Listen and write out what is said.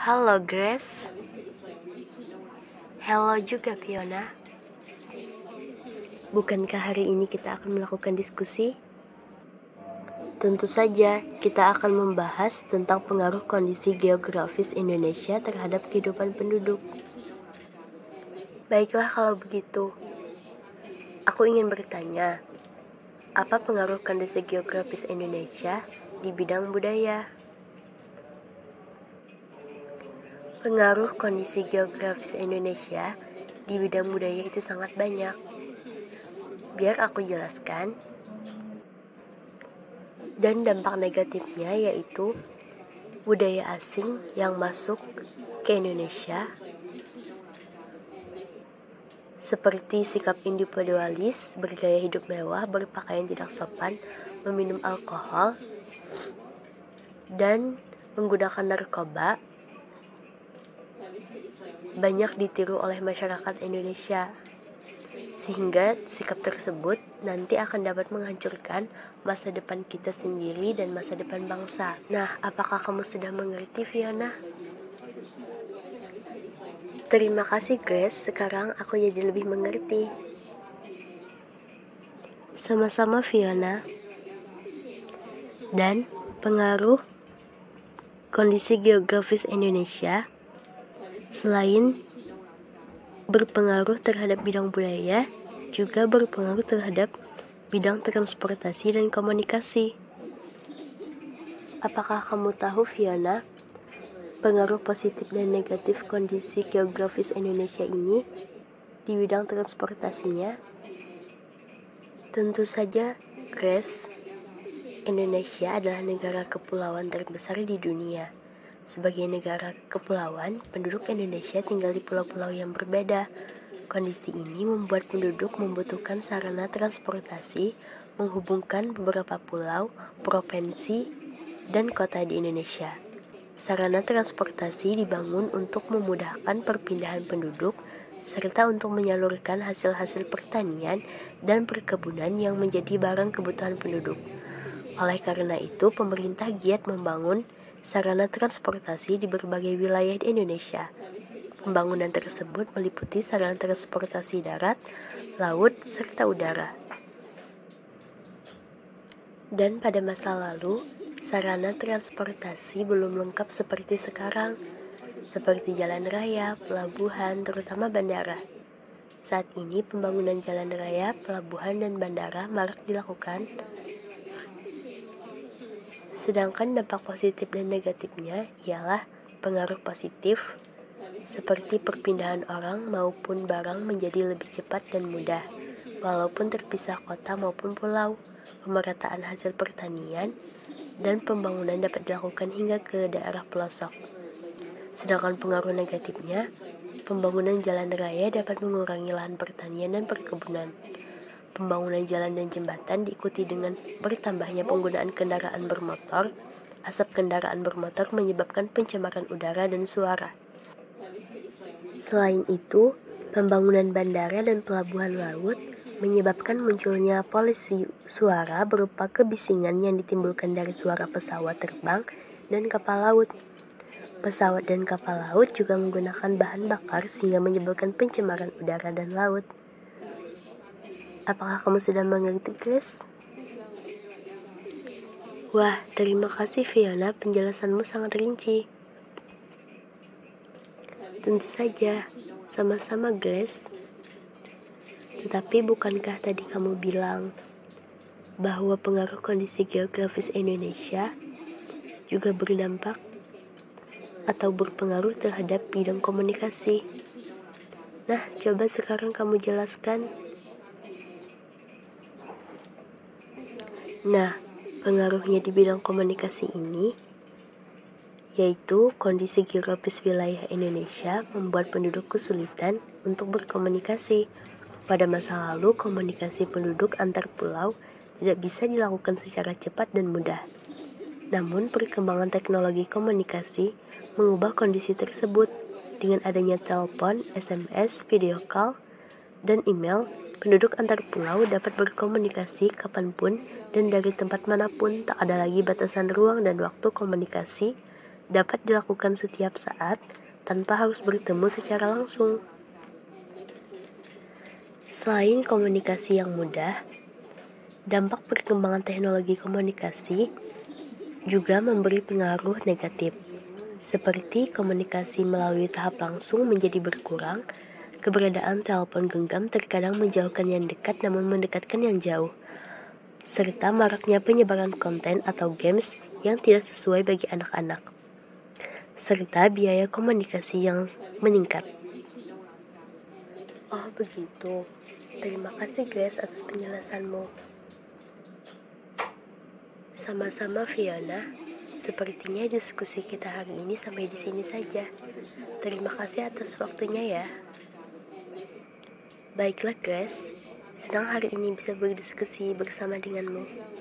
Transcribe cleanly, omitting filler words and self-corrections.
Halo Grace. Halo juga Fiona. Bukankah hari ini kita akan melakukan diskusi? Tentu saja, kita akan membahas tentang pengaruh kondisi geografis Indonesia terhadap kehidupan penduduk. Baiklah kalau begitu. Aku ingin bertanya, apa pengaruh kondisi geografis Indonesia di bidang budaya? Pengaruh kondisi geografis Indonesia di bidang budaya itu sangat banyak. Biar aku jelaskan. Dan dampak negatifnya yaitu budaya asing yang masuk ke Indonesia, seperti sikap individualis, bergaya hidup mewah, berpakaian tidak sopan, meminum alkohol, dan menggunakan narkoba, banyak ditiru oleh masyarakat Indonesia, sehingga sikap tersebut nanti akan dapat menghancurkan masa depan kita sendiri dan masa depan bangsa. Nah, apakah kamu sudah mengerti, Fiona? Terima kasih, Grace. Sekarang aku jadi lebih mengerti. Sama-sama, Fiona. Dan pengaruh kondisi geografis Indonesia selain berpengaruh terhadap bidang budaya, juga berpengaruh terhadap bidang transportasi dan komunikasi. Apakah kamu tahu, Fiona, pengaruh positif dan negatif kondisi geografis Indonesia ini di bidang transportasinya? Tentu saja, Grace, Indonesia adalah negara kepulauan terbesar di dunia. Sebagai negara kepulauan, penduduk Indonesia tinggal di pulau-pulau yang berbeda. Kondisi ini membuat penduduk membutuhkan sarana transportasi menghubungkan beberapa pulau, provinsi, dan kota di Indonesia. Sarana transportasi dibangun untuk memudahkan perpindahan penduduk serta untuk menyalurkan hasil-hasil pertanian dan perkebunan yang menjadi barang kebutuhan penduduk. Oleh karena itu, pemerintah giat membangun sarana transportasi di berbagai wilayah di Indonesia. Pembangunan tersebut meliputi sarana transportasi darat, laut, serta udara. Dan pada masa lalu, sarana transportasi belum lengkap seperti sekarang, seperti jalan raya, pelabuhan, terutama bandara. Saat ini pembangunan jalan raya, pelabuhan, dan bandara marak dilakukan. Sedangkan dampak positif dan negatifnya ialah pengaruh positif seperti perpindahan orang maupun barang menjadi lebih cepat dan mudah, walaupun terpisah kota maupun pulau. Pemerataan hasil pertanian dan pembangunan dapat dilakukan hingga ke daerah pelosok. Sedangkan pengaruh negatifnya, pembangunan jalan raya dapat mengurangi lahan pertanian dan perkebunan. Pembangunan jalan dan jembatan diikuti dengan bertambahnya penggunaan kendaraan bermotor. Asap kendaraan bermotor menyebabkan pencemaran udara dan suara. Selain itu, pembangunan bandara dan pelabuhan laut menyebabkan munculnya polusi suara berupa kebisingan yang ditimbulkan dari suara pesawat terbang dan kapal laut. Pesawat dan kapal laut juga menggunakan bahan bakar sehingga menyebabkan pencemaran udara dan laut. Apakah kamu sudah mengerti, Grace? Wah, terima kasih Fiona, penjelasanmu sangat rinci. Tentu saja, sama-sama Grace. Tetapi bukankah tadi kamu bilang bahwa pengaruh kondisi geografis Indonesia juga berdampak atau berpengaruh terhadap bidang komunikasi? Nah, coba sekarang kamu jelaskan. Nah, pengaruhnya di bidang komunikasi ini yaitu kondisi geografis wilayah Indonesia membuat penduduk kesulitan untuk berkomunikasi. Pada masa lalu, komunikasi penduduk antar pulau tidak bisa dilakukan secara cepat dan mudah. Namun, perkembangan teknologi komunikasi mengubah kondisi tersebut. Dengan adanya telepon, SMS, video call, dan email, penduduk antar pulau dapat berkomunikasi kapanpun dan dari tempat manapun. Tak ada lagi batasan ruang dan waktu komunikasi dapat dilakukan setiap saat tanpa harus bertemu secara langsung. Selain komunikasi yang mudah, dampak perkembangan teknologi komunikasi juga memberi pengaruh negatif, seperti komunikasi melalui tahap langsung menjadi berkurang, keberadaan telepon genggam terkadang menjauhkan yang dekat namun mendekatkan yang jauh, serta maraknya penyebaran konten atau games yang tidak sesuai bagi anak-anak, serta biaya komunikasi yang meningkat. Oh begitu, terima kasih Grace atas penjelasanmu. Sama-sama Fiona, sepertinya diskusi kita hari ini sampai di sini saja. Terima kasih atas waktunya ya. Baiklah Grace, senang hari ini bisa berdiskusi bersama denganmu.